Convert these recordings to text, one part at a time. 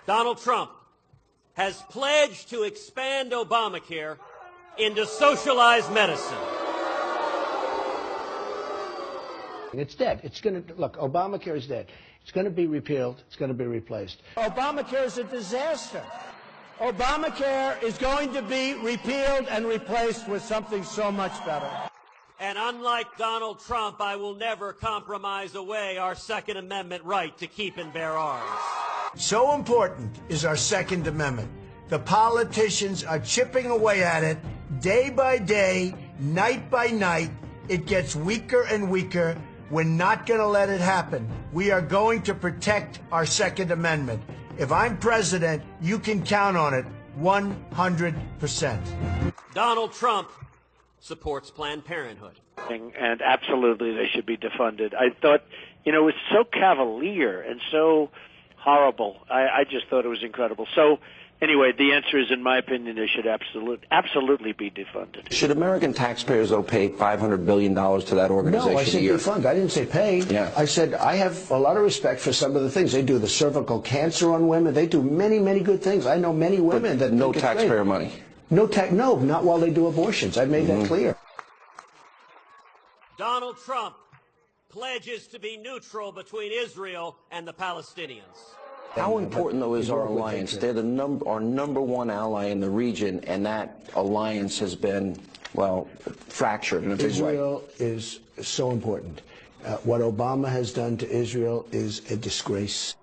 Donald Trump has pledged to expand Obamacare into socialized medicine. It's dead. It's going to, look, Obamacare is dead. It's going to be repealed. It's going to be replaced. Obamacare is a disaster. Obamacare is going to be repealed and replaced with something so much better. And unlike Donald Trump, I will never compromise away our Second Amendment right to keep and bear arms. So important is our Second Amendment. The politicians are chipping away at it day by day, night by night. It gets weaker and weaker. We're not going to let it happen. We are going to protect our Second Amendment. If I'm president, you can count on it 100%. Donald Trump supports Planned Parenthood. And absolutely they should be defunded. I thought, it was so cavalier and so horrible. I just thought it was incredible. So anyway, the answer is, in my opinion, they should absolutely be defunded. Should American taxpayers, though, pay $500 billion to that organization? No, I said defund. I didn't say pay. Yeah. I said I have a lot of respect for some of the things. They do the cervical cancer on women. They do many, many good things. I know many women that no taxpayer money. No, not while they do abortions. I've made that clear. Donald Trump pledges to be neutral between Israel and the Palestinians. How important, though, is our alliance? They're our number one ally in the region, and that alliance has been, well, fractured in a big way. Israel is so important. What Obama has done to Israel is a disgrace.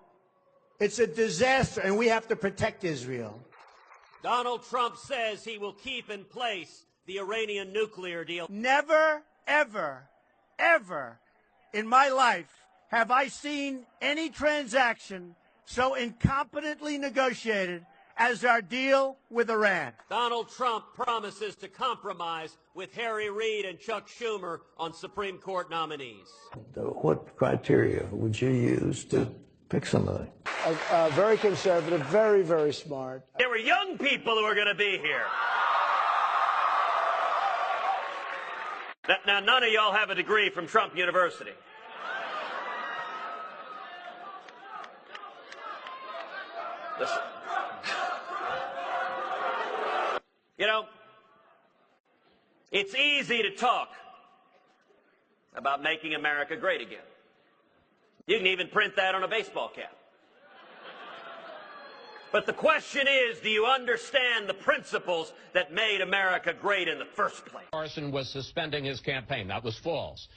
It's a disaster, and we have to protect Israel. Donald Trump says he will keep in place the Iranian nuclear deal. Never, ever, ever in my life have I seen any transaction so incompetently negotiated as our deal with Iran. Donald Trump promises to compromise with Harry Reid and Chuck Schumer on Supreme Court nominees. What criteria would you use to pick somebody? Very conservative, very, very smart. There were young people who were going to be here. Now, none of y'all have a degree from Trump University. Listen. It's easy to talk about making America great again. You can even print that on a baseball cap. But the question is, do you understand the principles that made America great in the first place? Carson was suspending his campaign. That was false.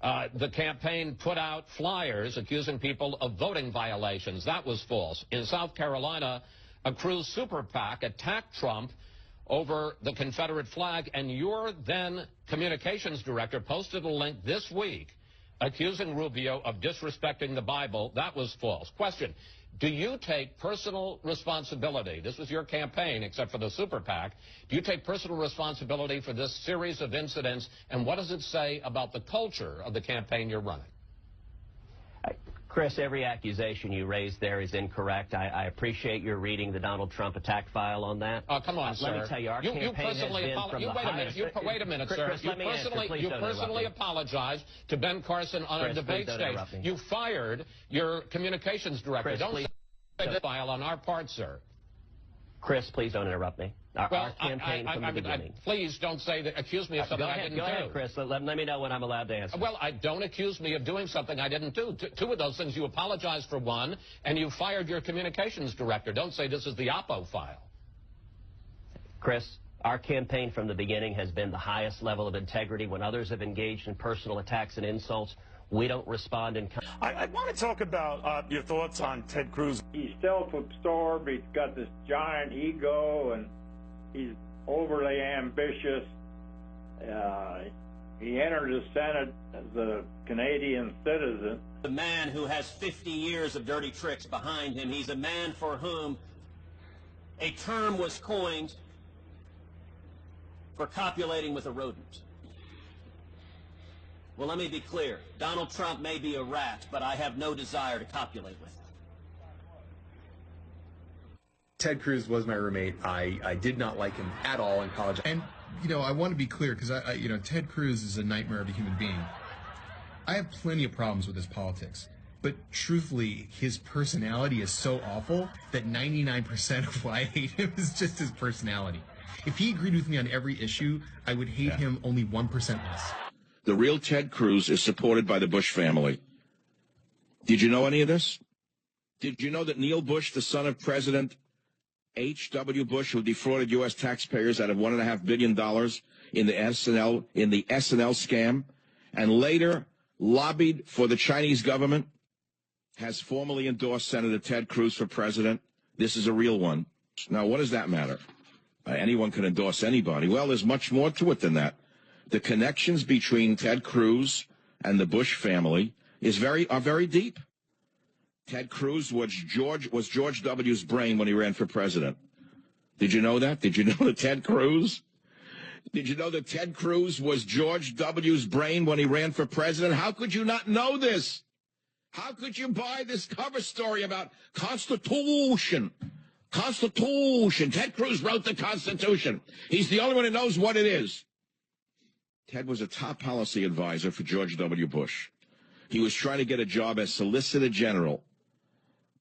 The campaign put out flyers accusing people of voting violations. That was false. In South Carolina, a Cruz super PAC attacked Trump over the Confederate flag, and your then communications director posted a link this week accusing Rubio of disrespecting the Bible. That was false. Question, do you take personal responsibility? This was your campaign, except for the super PAC. Do you take personal responsibility for this series of incidents, and what does it say about the culture of the campaign you're running? Chris, every accusation you raised there is incorrect. I appreciate your reading the Donald Trump attack file on that. Come on, sir. Let me tell you, our campaign has been from the highest... Wait a minute, sir. You personally apologized to Ben Carson on a debate stage. You fired your communications director. Don't say the file on our part, sir. Chris, please don't interrupt me. Our campaign from the beginning. Please don't say that. Accuse me of something I didn't do. Go ahead, Chris. Let me know when I'm allowed to answer. Well, don't accuse me of doing something I didn't do. Two of those things, you apologized for one, and you fired your communications director. Don't say this is the Oppo file. Chris, our campaign from the beginning has been the highest level of integrity. When others have engaged in personal attacks and insults, we don't respond in kind. I want to talk about your thoughts on Ted Cruz. He's self-absorbed. He's got this giant ego, and he's overly ambitious. He entered the Senate as a Canadian citizen. The man who has 50 years of dirty tricks behind him. He's a man for whom a term was coined for copulating with a rodent. Well, let me be clear. Donald Trump may be a rat, but I have no desire to copulate with him. Ted Cruz was my roommate. I did not like him at all in college. And, I want to be clear because, Ted Cruz is a nightmare of a human being. I have plenty of problems with his politics. But truthfully, his personality is so awful that 99% of why I hate him is just his personality. If he agreed with me on every issue, I would hate him only 1% less. The real Ted Cruz is supported by the Bush family. Did you know any of this? Did you know that Neil Bush, the son of President H.W. Bush, who defrauded U.S. taxpayers out of $1.5 billion in the SNL scam, and later lobbied for the Chinese government, has formally endorsed Senator Ted Cruz for president? This is a real one. Now, what does that matter? Anyone can endorse anybody. Well, there's much more to it than that. The connections between Ted Cruz and the Bush family are very deep. Ted Cruz was George W.'s brain when he ran for president. Did you know that? Did you know that Ted Cruz? Did you know that Ted Cruz was George W.'s brain when he ran for president? How could you not know this? How could you buy this cover story about Constitution? Constitution. Ted Cruz wrote the Constitution. He's the only one who knows what it is. Ted was a top policy advisor for George W. Bush. He was trying to get a job as Solicitor General,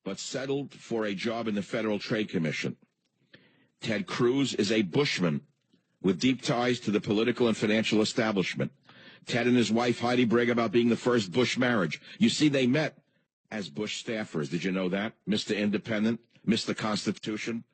but settled for a job in the Federal Trade Commission. Ted Cruz is a Bushman with deep ties to the political and financial establishment. Ted and his wife Heidi brag about being the first Bush marriage. You see, they met as Bush staffers. Did you know that? Mr. Independent, Mr. Constitution.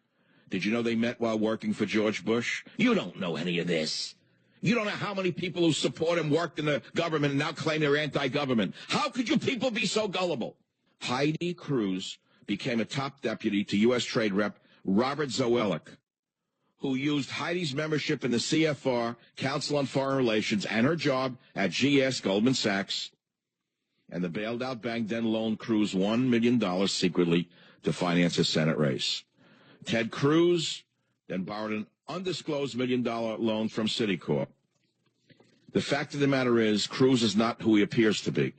Did you know they met while working for George Bush? You don't know any of this. You don't know how many people who support him worked in the government and now claim they're anti-government. How could you people be so gullible? Heidi Cruz became a top deputy to U.S. Trade Rep Robert Zoellick, who used Heidi's membership in the CFR, Council on Foreign Relations, and her job at GS Goldman Sachs. And the bailed-out bank then loaned Cruz $1 million secretly to finance his Senate race. Ted Cruz then borrowed an undisclosed $1 million loan from Citicorp. The fact of the matter is, Cruz is not who he appears to be.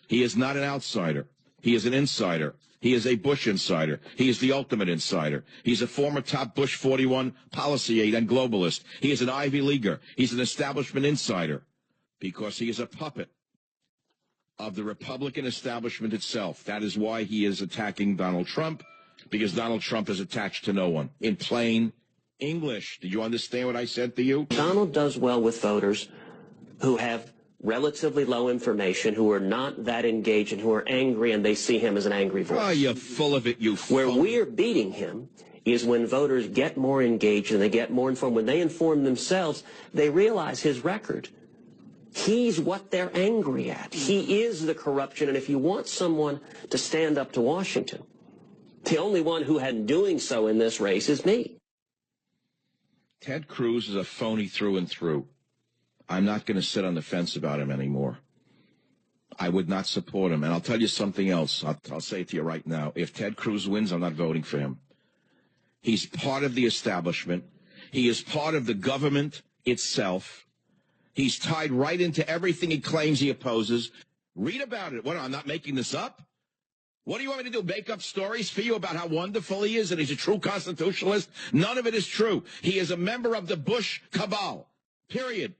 He is not an outsider. He is an insider. He is a Bush insider. He is the ultimate insider. He's a former top Bush 41 policy aide and globalist. He is an Ivy Leaguer. He's an establishment insider because he is a puppet of the Republican establishment itself. That is why he is attacking Donald Trump, because Donald Trump is attached to no one. In plain English, did you understand what I said to you? Donald does well with voters who have relatively low information, who are not that engaged and who are angry, and they see him as an angry voice. Oh, you're full of it, you fool. Where we're beating him is when voters get more engaged and they get more informed. When they inform themselves, they realize his record. He's what they're angry at. He is the corruption, and if you want someone to stand up to Washington, the only one who had doing so in this race is me. Ted Cruz is a phony through and through. I'm not going to sit on the fence about him anymore. I would not support him. And I'll tell you something else. I'll say it to you right now. If Ted Cruz wins, I'm not voting for him. He's part of the establishment. He is part of the government itself. He's tied right into everything he claims he opposes. Read about it. What, I'm not making this up? What do you want me to do, make up stories for you about how wonderful he is and he's a true constitutionalist? None of it is true. He is a member of the Bush cabal, period.